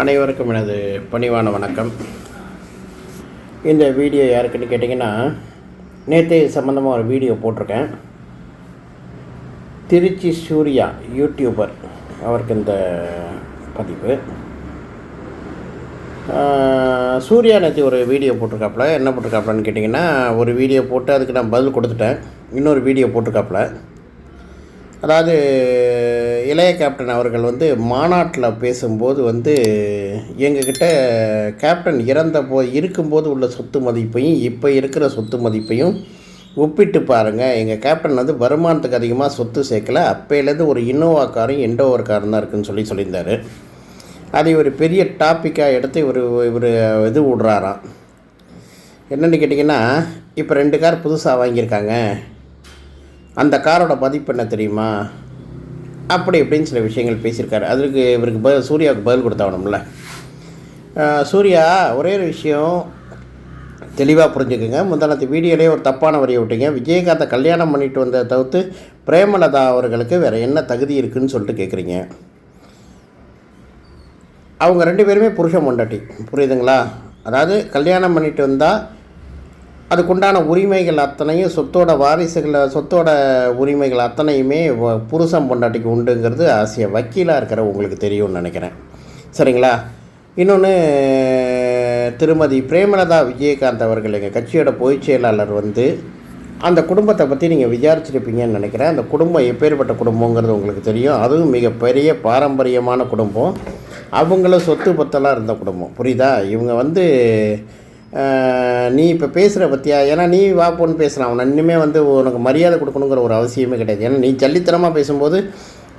அனைவருக்கும் எனது பணிவான வணக்கம். இந்த வீடியோ யாருக்குன்னு கேட்டிங்கன்னா, நேற்று சம்மந்தமாக ஒரு வீடியோ போட்டிருக்கேன். திருச்சி சூர்யா யூடியூபர் அவருக்கு இந்த பதிவு. சூர்யா நேற்று ஒரு வீடியோ போட்டிருக்காப்புல. என்ன போட்டிருக்காப்புலன்னு கேட்டிங்கன்னா, ஒரு வீடியோ போட்டு அதுக்கு நான் பதில் கொடுத்துட்டேன். இன்னொரு வீடியோ போட்டிருக்காப்புல. அதாவது இளைய கேப்டன் அவர்கள் மாநாட்டில் பேசும்போது எங்ககிட்ட கேப்டன் இருக்கும்போது உள்ள சொத்து மதிப்பையும் இப்போ இருக்கிற சொத்து மதிப்பையும் ஒப்பிட்டு பாருங்கள். எங்கள் கேப்டன் வருமானத்துக்கு அதிகமாக சொத்து சேர்க்கலை. அப்போலேருந்து ஒரு இன்னோவா காரும் எண்டோவர் காரும் தான் இருக்குதுன்னு சொல்லியிருந்தார். அதை ஒரு பெரிய டாப்பிக்காக எடுத்து இவர் இது விடுறாராம். என்னென்னு கேட்டிங்கன்னா, இப்போ 2 கார் புதுசாக வாங்கியிருக்காங்க, அந்த காரோட மதிப்பு என்ன தெரியுமா, அப்படி இப்படின்னு சில விஷயங்கள் பேசியிருக்காரு. அதுக்கு இவருக்கு சூர்யாவுக்கு பதில் கொடுத்தாகணும்ல. சூர்யா, ஒரே ஒரு விஷயம் தெளிவாக புரிஞ்சுக்குங்க. முந்தானத்து வீடியோலேயே ஒரு தப்பான வரியை விட்டீங்க. விஜயகாந்தை கல்யாணம் பண்ணிட்டு வந்த தவிர்த்து பிரேமலதா அவர்களுக்கு வேறு என்ன தகுதி இருக்குதுன்னு சொல்லிட்டு கேட்குறீங்க. அவங்க 2 பேருமே புருஷன் பொண்டாட்டி, புரியுதுங்களா? அதாவது கல்யாணம் பண்ணிட்டு வந்தால் அதுக்குண்டான உரிமைகள் அத்தனையும் சொத்தோட உரிமைகள் அத்தனையுமே புருஷன் பொண்டாட்டிக்கு உண்டுங்கிறது வக்கீலாக இருக்கிற உங்களுக்கு தெரியும்னு நினைக்கிறேன். சரிங்களா? இன்னொன்று, திருமதி பிரேமலதா விஜயகாந்த் அவர்கள் எங்கள் கட்சியோட பொதுச் செயலாளர் அந்த குடும்பத்தை பற்றி நீங்கள் விசாரிச்சிருப்பீங்கன்னு நினைக்கிறேன். அந்த குடும்பம் எப்பேற்பட்ட குடும்பங்கிறது உங்களுக்கு தெரியும். அதுவும் மிகப்பெரிய பாரம்பரியமான குடும்பம். அவங்களும் சொத்து பத்தெல்லாம் இருந்த குடும்பம், புரியுதா? இவங்க நீ இப்போ பேசுகிற பற்றியா, ஏன்னா நீ வாப்போன்னு பேசுகிறான். அவனை இன்னுமே உனக்கு மரியாதை கொடுக்கணுங்கிற ஒரு அவசியமே கிடையாது. ஏன்னா நீ ஜல்லித்தனமாக பேசும்போது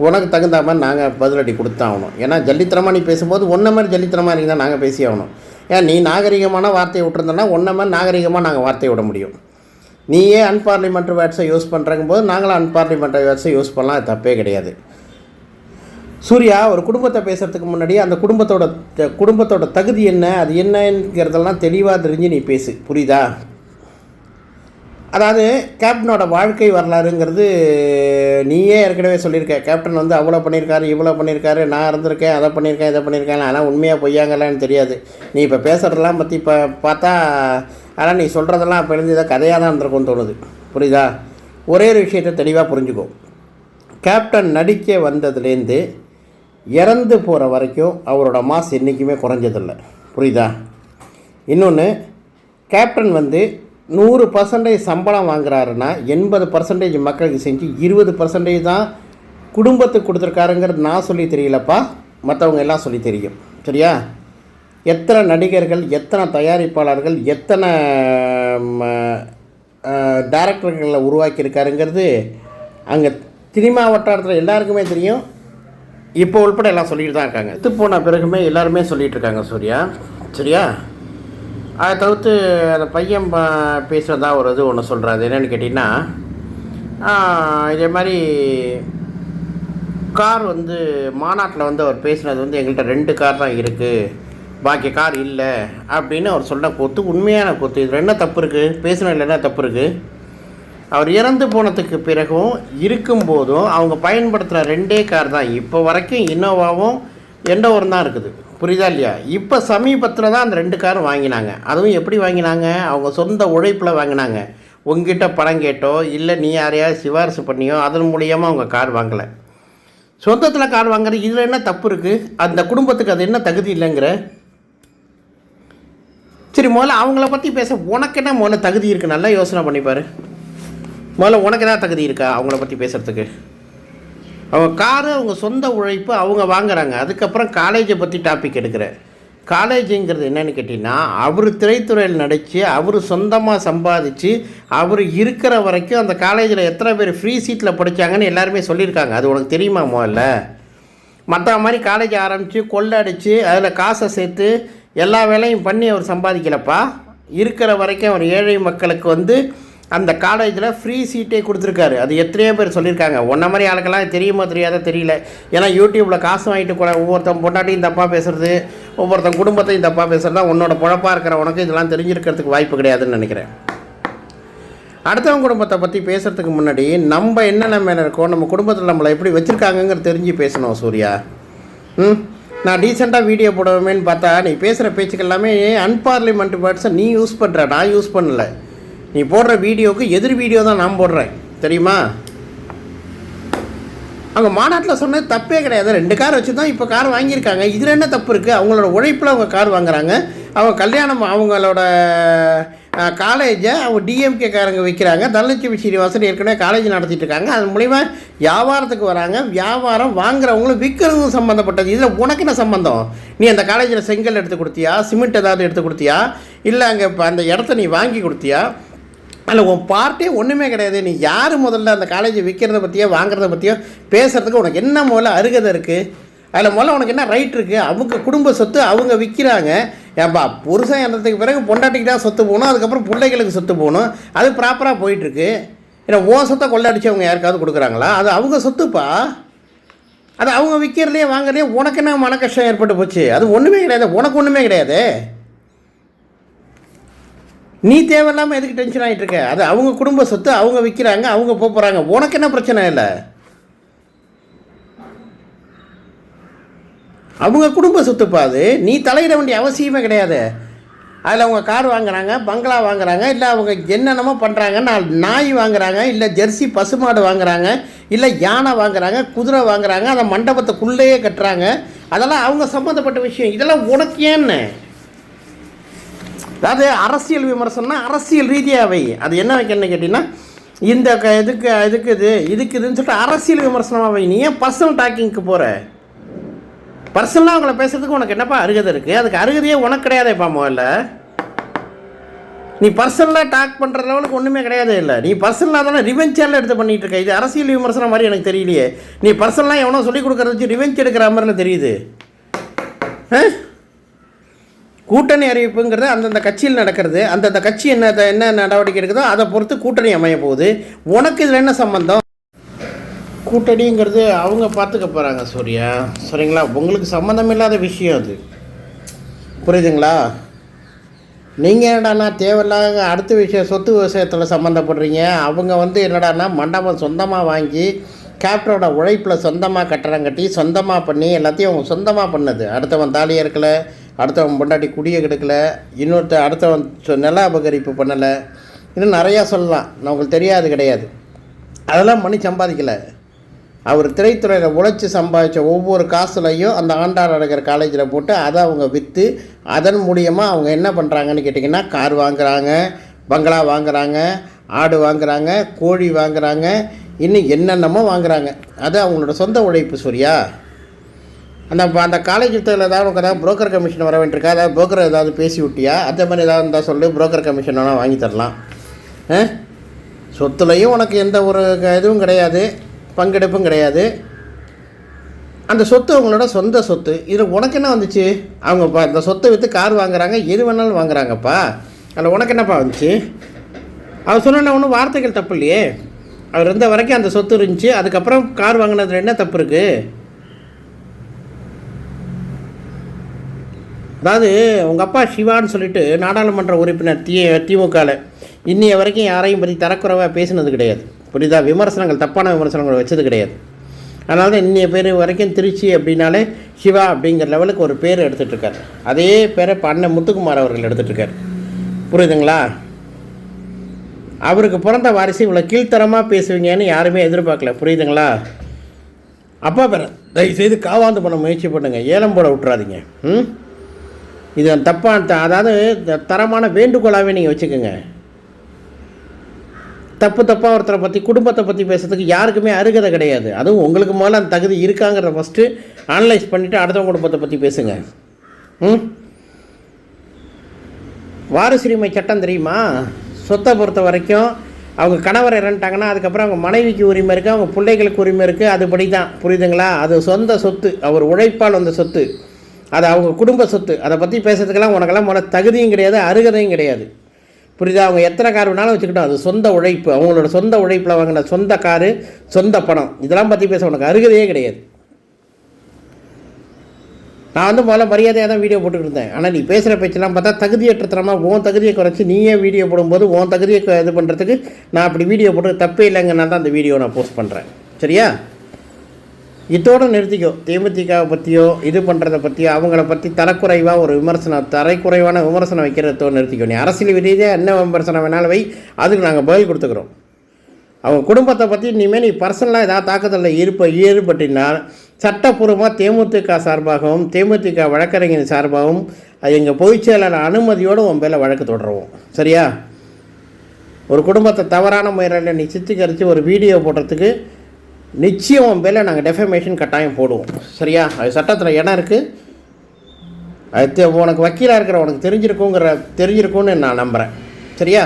உனக்கு தகுந்த மாதிரி நாங்கள் பதிலடி கொடுத்தாகணும். ஏன்னா ஜல்லித்தனமாக நீ பேசும்போது ஒன்றை மாதிரி ஜல்லித்தனமாக இருந்தால் நாங்கள் பேசி ஆகணும். ஏன் நீ நாகரிகமான வார்த்தையை விட்டுருந்தோன்னா ஒன்றை மாதிரி நாகரிகமாக நாங்கள் வார்த்தையை விட முடியும். நீயே அன்பார்லிமெண்ட்ரி வேர்ட்ஸை யூஸ் பண்ணுறங்கும் போது நாங்களும் அன்பார்லிமெண்ட்ரி வேர்ட்ஸை யூஸ் பண்ணலாம், அது தப்பே கிடையாது. சூர்யா, ஒரு குடும்பத்தை பேசுகிறதுக்கு முன்னாடி அந்த குடும்பத்தோட தகுதி என்ன, அது என்னங்கிறதெல்லாம் தெளிவாக தெரிஞ்சு நீ பேசு, புரியுதா? அதாவது கேப்டனோட வாழ்க்கை வரலாறுங்கிறது நீயே ஏற்கனவே சொல்லியிருக்க. கேப்டன் அவ்வளோ பண்ணியிருக்காரு, இவ்வளோ பண்ணியிருக்காரு, நான் இருந்திருக்கேன், அதை பண்ணியிருக்கேன், இதை பண்ணியிருக்கேன். ஆனால் உண்மையாக பொய்யாங்களான்னு தெரியாது. நீ இப்போ பேசுகிறதெல்லாம் பற்றி பார்த்தா, ஆனால் நீ சொல்கிறதெல்லாம் அப்போ எழுந்து இதை கதையாக தான் இருந்திருக்கும்னு தோணுது, புரியுதா? ஒரே ஒரு விஷயத்தை தெளிவாக புரிஞ்சுக்கோ. கேப்டன் நடிக்க வந்ததுலேருந்து இறந்து போகிற வரைக்கும் அவரோட மாஸ் என்றைக்குமே குறைஞ்சதில்லை, புரியுதா? இன்னொன்று, கேப்டன் 100% சம்பளம் வாங்குறாருன்னா 80% மக்களுக்கு செஞ்சு 20% தான் குடும்பத்துக்கு கொடுத்துருக்காருங்கிறது நான் சொல்லி தெரியலப்பா, மற்றவங்க எல்லாம் சொல்லி தெரியும். சரியா? எத்தனை நடிகர்கள், எத்தனை தயாரிப்பாளர்கள், எத்தனை டைரக்டர்களை உருவாக்கியிருக்காருங்கிறது அங்கே சினிமா வட்டாரத்தில் எல்லாருக்குமே தெரியும். இப்போ உள்பட எல்லாம் சொல்லிட்டு தான் இருக்காங்க. போன பிறகுமே எல்லாருமே சொல்லிகிட்டு இருக்காங்க சூர்யா. சரியா? அதை தவிர்த்து அந்த பையன் பேசுகிறதா ஒரு இது ஒன்று சொல்கிறாரு. என்னென்னு கேட்டிங்கன்னா, இதே மாதிரி கார் மாநாட்டில் அவர் பேசினது எங்கள்கிட்ட 2 கார் தான் இருக்குது, பாக்கி கார் இல்லை அப்படின்னு அவர் சொன்ன கொத்து உண்மையான கொத்து. இதில் என்ன தப்பு இருக்குது? பேசுனதில் என்ன தப்பு இருக்குது? அவர் இறந்து போனதுக்கு பிறகும் இருக்கும்போதும் அவங்க பயன்படுத்துகிற 2 கார் தான் இப்போ வரைக்கும் இன்னோவாவும் எண்டோவரும் தான் இருக்குது, புரியுதா இல்லையா? இப்போ சமீபத்தில் தான் அந்த 2 காரும் வாங்கினாங்க. அதுவும் எப்படி வாங்கினாங்க? அவங்க சொந்த உழைப்பில் வாங்கினாங்க. உங்ககிட்ட பணம் கேட்டோ இல்லை நீ யாரையாவது சிபாரிசு பண்ணியோ அதன் மூலியமாக அவங்க கார் வாங்கலை. சொந்தத்தில் கார் வாங்குறது இதில் என்ன தப்பு இருக்குது? அந்த குடும்பத்துக்கு அது என்ன தகுதி இல்லைங்கிற? சரி, முதல்ல அவங்கள பற்றி பேச உனக்கு என்ன முதல்ல தகுதி இருக்குது? நல்லா யோசனை பண்ணிப்பார். முதல்ல உனக்கு தான் தகுதி இருக்கா அவங்கள பற்றி பேசுகிறதுக்கு? அவங்க காரு அவங்க சொந்த உழைப்பு அவங்க வாங்குறாங்க. அதுக்கப்புறம் காலேஜை பற்றி டாபிக் எடுக்கிறேன். காலேஜுங்கிறது என்னென்னு கேட்டிங்கன்னா, அவர் திரைத்துறையில் நடித்து அவர் சொந்தமாக சம்பாதிச்சு அவர் இருக்கிற வரைக்கும் அந்த காலேஜில் எத்தனை பேர் ஃப்ரீ சீட்டில் படித்தாங்கன்னு எல்லாருமே சொல்லியிருக்காங்க. அது உனக்கு தெரியுமா? முதல்ல மற்ற மாதிரி காலேஜ் ஆரம்பித்து கொள்ளை அடித்து அதில் காசை சேர்த்து எல்லா வேலையும் பண்ணி அவர் சம்பாதிக்கலப்பா. இருக்கிற வரைக்கும் அவர் ஏழை மக்களுக்கு அந்த காலேஜில் ஃப்ரீ சீட்டே கொடுத்துருக்காரு. அது எத்தனையோ பேர் சொல்லியிருக்காங்க. ஒன்றை மாதிரி ஆளுக்கெல்லாம் தெரியுமோ தெரியாத தெரியல. ஏன்னா யூடியூப்பில் காசு வாங்கிட்டு கூட ஒவ்வொருத்தன் பொண்டாட்டியும் தப்பாக பேசுகிறது, ஒவ்வொருத்தன் குடும்பத்தையும் தப்பாக பேசுகிறது தான் உன்னோட பொழப்பாக இருக்கிற உனக்கு இதெல்லாம் தெரிஞ்சிருக்கிறதுக்கு வாய்ப்பு கிடையாதுன்னு நினைக்கிறேன். அடுத்தவங்க குடும்பத்தை பற்றி பேசுகிறதுக்கு முன்னாடி நம்ம என்ன நம்ம இருக்கோம், நம்ம குடும்பத்தில் நம்மளை எப்படி வச்சுருக்காங்கங்கிறது தெரிஞ்சு பேசணும் சூர்யா. நான் டீசெண்டாக வீடியோ போடுவேன்னு பார்த்தா நீ பேசுகிற பேச்சுக்கு எல்லாமே அன்பார்லிமெண்ட் வேர்ட்ஸை நீ யூஸ் பண்ணுற, நான் யூஸ் பண்ணலை. நீ போடுற வீடியோவுக்கு எதிர் வீடியோ தான் நான் போடுறேன், தெரியுமா? அவங்க மாநாட்டில் சொன்னது தப்பே கிடையாது. 2 கார் வச்சு தான் இப்போ கார் வாங்கியிருக்காங்க. இதில் என்ன தப்பு இருக்குது? அவங்களோட உழைப்பில் அவங்க கார் வாங்குறாங்க. அவங்க கல்யாணம், அவங்களோட காலேஜை அவங்க டிஎம்கேக்காரங்க விற்கிறாங்க. தனலட்சுமி சீனிவாசன் ஏற்கனவே காலேஜ் நடத்திட்டு இருக்காங்க. அது மூலிமா வியாபாரத்துக்கு வராங்க. வியாபாரம் வாங்குறவங்களும் விற்கிறவங்களும் சம்மந்தப்பட்டது. இதில் உனக்கு என்ன சம்மந்தம்? நீ அந்த காலேஜில் செங்கல் எடுத்து கொடுத்தியா, சிமெண்ட் ஏதாவது எடுத்து கொடுத்தியா, இல்லை அங்கே இப்போ அந்த இடத்த நீ வாங்கி கொடுத்தியா? அதில் உன் பார்ட்டே ஒன்றுமே கிடையாது. நீ யார் முதல்ல அந்த காலேஜை விற்கிறத பற்றியோ வாங்குறத பற்றியோ பேசுகிறதுக்கு உனக்கு என்ன முதல்ல அருகதை இருக்குது? அதில் முதல்ல உனக்கு என்ன ரைட் இருக்குது? அவங்க குடும்ப சொத்து அவங்க விற்கிறாங்க. ஏன்பா, புருஷன் இறந்ததுக்கு பிறகு பொண்டாட்டிக்கு தான் சொத்து போகணும், அதுக்கப்புறம் பிள்ளைகளுக்கு சொத்து போகணும். அது ப்ராப்பராக போயிட்டுருக்கு. ஏன்னா ஓ சொத்தை கொள்ளடிச்சு அவங்க யாருக்காவது கொடுக்குறாங்களா? அது அவங்க சொத்துப்பா. அது அவங்க விற்கிறதுலையே வாங்குறதே உனக்கு என்ன மன கஷ்டம் ஏற்பட்டு போச்சு? அது ஒன்றுமே கிடையாது, உனக்கு ஒன்றுமே கிடையாது. நீ தேவையில்லாமல் எதுக்கு டென்ஷன் ஆகிட்டு இருக்க? அது அவங்க குடும்ப சொத்து, அவங்க விற்கிறாங்க, அவங்க போகிறாங்க. உனக்கு என்ன பிரச்சனை இல்லை? அவங்க குடும்ப சொத்துப்பா. அது நீ தலையிட வேண்டிய அவசியமே கிடையாது. அதில் அவங்க கார் வாங்குறாங்க, பங்களா வாங்குறாங்க, இல்லை அவங்க என்னென்னமோ பண்ணுறாங்க, நாய் வாங்குறாங்க, இல்லை ஜெர்சி பசுமாடு வாங்குறாங்க, இல்லை யானை வாங்குறாங்க, குதிரை வாங்குறாங்க, அதை மண்டபத்துக்குள்ளேயே கட்டுறாங்க. அதெல்லாம் அவங்க சம்மந்தப்பட்ட விஷயம். இதெல்லாம் உனக்கு ஏன்னு? அதாவது அரசியல் விமர்சனம்னா அரசியல் ரீதியாகவே அது என்ன வைக்கணும்னு கேட்டிங்கன்னா, இந்த இதுக்குதுன்னு சொல்லிட்டு அரசியல் விமர்சனமாக வை. நீ ஏன் பர்சனல் டாக்கிங்க்கு போகிற? பர்சனலாக அவங்கள பேசுகிறதுக்கு உனக்கு என்னப்பா அருகதை இருக்குது? அதுக்கு அருகதையே உனக்கு கிடையாதேப்பா. முதல்ல நீ பர்சனலாக டாக் பண்ணுற லெவலுக்கு ஒன்றுமே கிடையாது. இல்லை, நீ பர்சனலாக தானே ரிவெஞ்ச் சேனல் எடுத்து பண்ணிகிட்டு இருக்க. இது அரசியல் விமர்சனம் மாதிரி எனக்கு தெரியலையே. நீ பர்சனலாக எவனோ சொல்லிக் கொடுக்குறது வச்சு ரிவெஞ்ச் எடுக்கிற மாதிரில தெரியுது. கூட்டணி அறிவிப்புங்கிறது அந்தந்த கட்சியில் நடக்கிறது. அந்தந்த கட்சி என்ன நடவடிக்கை இருக்குதோ அதை பொறுத்து கூட்டணி அமைய போகுது. உனக்கு இதில் என்ன சம்பந்தம்? கூட்டணிங்கிறது அவங்க பார்த்துக்க போகிறாங்க சூர்யா, சரிங்களா? உங்களுக்கு சம்மந்தம் இல்லாத விஷயம் அது, புரியுதுங்களா? நீங்கள் என்னடாண்ணா தேவையில்லாத அடுத்த விஷயம் சொத்து விஷயத்தில் சம்மந்தப்படுறீங்க. அவங்க என்னடாண்ணா மண்டபம் சொந்தமாக வாங்கி கேப்டரோட உழைப்பில் சொந்தமாக கட்டடம் கட்டி சொந்தமாக பண்ணி எல்லாத்தையும் அவங்க சொந்தமாக பண்ணது. அடுத்தவன் தாலி இருக்கலை, அடுத்தவன் பொண்டாட்டி குடியை கெடுக்கலை, அடுத்தவன் நில அபகரிப்பு பண்ணலை, இன்னும் நிறையா சொல்லலாம். உங்களுக்கு தெரியாது கிடையாது. அதெல்லாம் பண்ணி சம்பாதிக்கலை. அவர் திரைத்துறையில் உழைச்சி சம்பாதிச்ச ஒவ்வொரு காசுலையும் அந்த ஆண்டாள் அழகர் காலேஜில் போட்டு அதை அவங்க விற்று அதன் மூலியமாக அவங்க என்ன பண்ணுறாங்கன்னு கேட்டிங்கன்னா, கார் வாங்குகிறாங்க, பங்களா வாங்குகிறாங்க, ஆடு வாங்குகிறாங்க, கோழி வாங்குகிறாங்க, இன்னும் என்னென்னமோ வாங்குகிறாங்க. அது அவங்களோட சொந்த உழைப்பு சூர்யா. அந்த காலேஜத்தில் ஏதாவது புரோக்கர் கமிஷன் வர வேண்டியிருக்கா? அதாவது புரோக்கர் ஏதாவது பேசி விட்டியா? அதே மாதிரி ஏதாவது இருந்தால் சொல்லு, புரோக்கர் கமிஷன் வேணால் வாங்கி தரலாம். சொத்துலையும் உனக்கு எந்த ஒரு இதுவும் கிடையாது, பங்கெடுப்பும் கிடையாது. அந்த சொத்து அவங்களோட சொந்த சொத்து. இதில் உனக்கு என்ன வந்துச்சு? அவங்க அந்த சொத்தை விற்று கார் வாங்குறாங்க, எது வேணாலும் வாங்குறாங்கப்பா. அதில் உனக்கு என்னப்பா வந்துச்சு? அவர் சொன்ன ஒன்றும் வார்த்தைகள் தப்பு இல்லையே. அவர் இருந்த வரைக்கும் அந்த சொத்து இருந்துச்சு, அதுக்கப்புறம் கார் வாங்கினதுல என்ன தப்பு இருக்குது? அதாவது உங்கள் அப்பா சிவான்னு சொல்லிட்டு நாடாளுமன்ற உறுப்பினர் திமுகவில் இன்னைய வரைக்கும் யாரையும் பற்றி தரக்குறைவாக பேசினது கிடையாது, புரியுதா? விமர்சனங்கள், தப்பான விமர்சனங்கள் வச்சது கிடையாது. அதனால தான் இன்னைய பேர் வரைக்கும் திருச்சி அப்படின்னாலே சிவா அப்படிங்கிற லெவலுக்கு ஒரு பேர் எடுத்துகிட்ருக்கார். அதே பேரை இப்போ அண்ணன் முத்துக்குமார் அவர்கள் எடுத்துகிட்ருக்கார், புரியுதுங்களா? அவருக்கு பிறந்த வாரிசு இவ்வளோ கீழ்த்தரமாக பேசுவீங்கன்னு யாருமே எதிர்பார்க்கல, புரியுதுங்களா? அப்பா பேரை தயவுசெய்து காவாந்து பண்ண முயற்சி பண்ணுங்க, ஏலம் போட விட்டுறாதீங்க. இது தப்பான, அதாவது தரமான வேண்டுகோளாகவே நீங்கள் வச்சுக்கோங்க. தப்பாக ஒருத்தரை பற்றி, குடும்பத்தை பற்றி பேசுறதுக்கு யாருக்குமே அருகதை கிடையாது. அதுவும் உங்களுக்கு முதல்ல அந்த தகுதி இருக்காங்கிறத ஃபஸ்ட்டு அனலைஸ் பண்ணிவிட்டு அடுத்தவங்க குடும்பத்தை பற்றி பேசுங்க. வாரிசுரிமை சட்டம் தெரியுமா? சொத்தை பொறுத்த வரைக்கும் அவங்க கணவர் இறந்துட்டாங்கன்னா அதுக்கப்புறம் அவங்க மனைவிக்கு உரிமை இருக்குது, அவங்க பிள்ளைகளுக்கு உரிமை இருக்குது. அதுபடி தான், புரியுதுங்களா? அது சொந்த சொத்து, அவர் உழைப்பால் வந்த சொத்து, அது அவங்க குடும்ப சொத்து. அதை பற்றி பேசுறதுக்கெல்லாம் உனக்கெல்லாம் முதல்ல தகுதியும் கிடையாது, அருகதையும் கிடையாது, புரியுதா? அவங்க எத்தனை கார் வேணாலும் வச்சுக்கிட்டோம், அது சொந்த உழைப்பு, அவங்களோட சொந்த உழைப்பில் வாங்கின சொந்த காரு, சொந்த பணம். இதெல்லாம் பற்றி பேச உனக்கு அருகதையே கிடையாது. நான் முதல்ல மரியாதையாக தான் வீடியோ போட்டுக்கிட்டு இருந்தேன். ஆனால் நீ பேசுகிற பேச்செல்லாம் பார்த்தா தகுதியற்றத்தனமாக உன் தகுதியை குறைச்சி நீயே வீடியோ போடும்போது உன் தகுதியை இது பண்ணுறதுக்கு நான் அப்படி வீடியோ போட்டு தப்பே இல்லைங்கன்னா தான் அந்த வீடியோ நான் போஸ்ட் பண்ணுறேன், சரியா? இதோடு நிறுத்திக்கோ. தேமுதிகவை பற்றியோ இது பண்ணுறதை பற்றியோ அவங்கள பற்றி தரக்குறைவாக ஒரு தரைக்குறைவான விமர்சனம் வைக்கிறதோடு நிறுத்திக்கோ. நீ அரசியல் ரீதியாக என்ன விமர்சனம் வேணாலும் வை, அதுக்கு நாங்கள் பதில் கொடுத்துக்கிறோம். அவங்க குடும்பத்தை பற்றி இனிமேல் நீ பர்சனலாக ஏதாவது தாக்கத்தில் ஈடுபட்டினால் சட்டப்பூர்வமாக தேமுதிக சார்பாகவும் தேமுதிக வழக்கறிஞர் சார்பாகவும் எங்கள் பொதுச் செயலாளர் அனுமதியோடு உன் பேரில் வழக்கு தொடருவோம். சரியா? ஒரு குடும்பத்தை தவறான முறையில் நீ சித்திகரித்து ஒரு வீடியோ போடுறதுக்கு நிச்சயம் உன் பேரில் நாங்கள் டெஃபமேஷன் கட்டாயம் போடுவோம். சரியா? அது சட்டத்தில் இடம் இருக்குது. அது உனக்கு வக்கீலாக இருக்கிற உனக்கு தெரிஞ்சிருக்கும்னு நான் நம்புகிறேன். சரியா?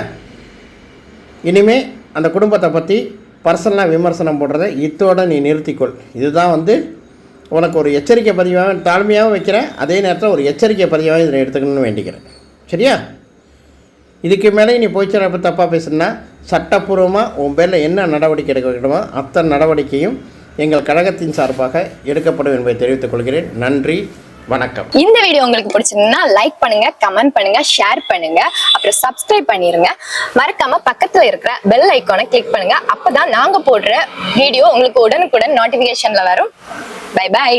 இனிமேல் அந்த குடும்பத்தை பற்றி பர்சனலாக விமர்சனம் போடுறதை இதோடு நீ நிறுத்திக்கொள். இதுதான் உனக்கு ஒரு எச்சரிக்கை பதிவாக தாழ்மையாகவும் வைக்கிறேன், அதே நேரத்தில் ஒரு எச்சரிக்கை பதிவாக இதில் எடுத்துக்கணும்னு வேண்டிக்கிறேன். சரியா? இதுக்கு மேலே நீ போய்ச்சலை பற்றி தப்பாக பேசுனா சட்டப்பூர்வமாக உன் பேரில் என்ன நடவடிக்கை எடுக்க வேண்டுமோ அத்தனை நடவடிக்கையும் எங்கள் கழகத்தின் சார்பாக எடுக்கப்படும் என்பதை தெரிவித்துக் கொள்கிறேன். நன்றி, வணக்கம். இந்த வீடியோ உங்களுக்கு பிடிச்சிருந்தா லைக் பண்ணுங்க, கமெண்ட் பண்ணுங்க, ஷேர் பண்ணுங்க, அப்புறம் சப்ஸ்கிரைப் பண்ணிருங்க. மறக்காம பக்கத்துல இருக்கிற பெல் ஐகானை கிளிக் பண்ணுங்க. அப்பதான் நாங்க போடுற வீடியோ உங்களுக்கு உடனுக்குடன் நோட்டிபிகேஷன்ல வரும். Bye by.